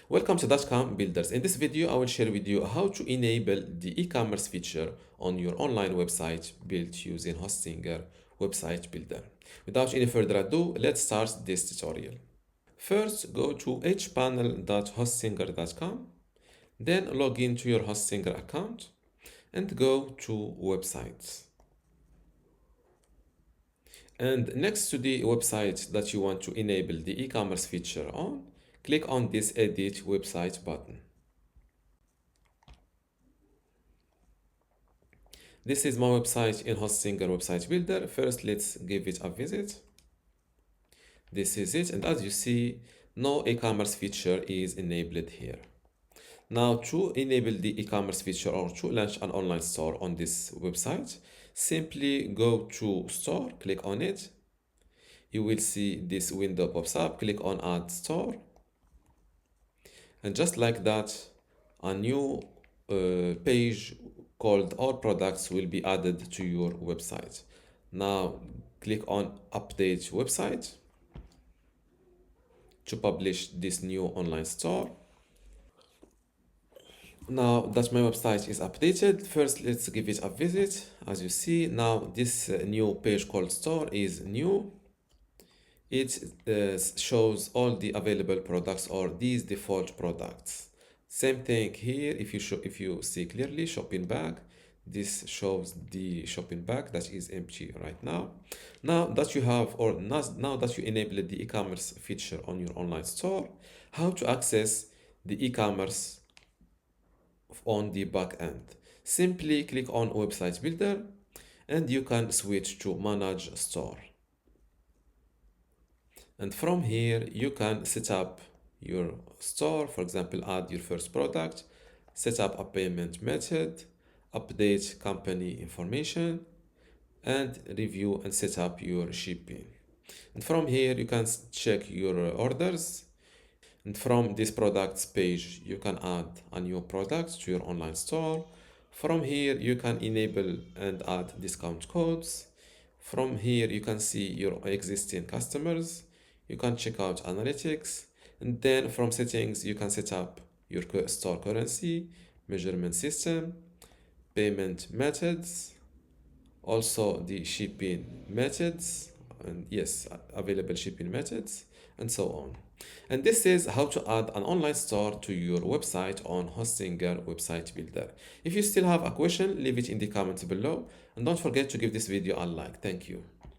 Welcome to dotcom.builders. In this video, I will share with you how to enable the e-commerce feature on your online website built using Hostinger website builder. Without any further ado, let's start this tutorial. First, go to hpanel.hostinger.com, then log into your Hostinger account and go to websites. And next to the website that you want to enable the e-commerce feature on, click on this Edit Website button. This is my website in Hostinger Website Builder. First, let's give it a visit. This is it, and as you see, no e-commerce feature is enabled here. Now, to enable the e-commerce feature or to launch an online store on this website, simply go to Store, click on it. You will see this window pops up, click on Add Store. And just like that, a new page called All Products will be added to your website. Now, click on Update Website to publish this new online store. Now that my website is updated, first let's give it a visit. As you see, now this new page called Store is new. It shows all the available products or these default products. Same thing here. If you see clearly, shopping bag. This shows the shopping bag that is empty right now. Now that you have, or now that you enabled the e-commerce feature on your online store, how to access the e-commerce on the back end? Simply click on Website Builder, and you can switch to Manage Store. And from here, you can set up your store. For example, add your first product, set up a payment method, update company information, and review and set up your shipping. And from here, you can check your orders. And from this products page, you can add a new product to your online store. From here, you can enable and add discount codes. From here, you can see your existing customers. You can check out analytics, and then from settings, you can set up your store currency, measurement system, payment methods, also the shipping methods, and yes, available shipping methods, and so on. And this is how to add an online store to your website on Hostinger Website Builder. If you still have a question, leave it in the comments below, and don't forget to give this video a like. Thank you.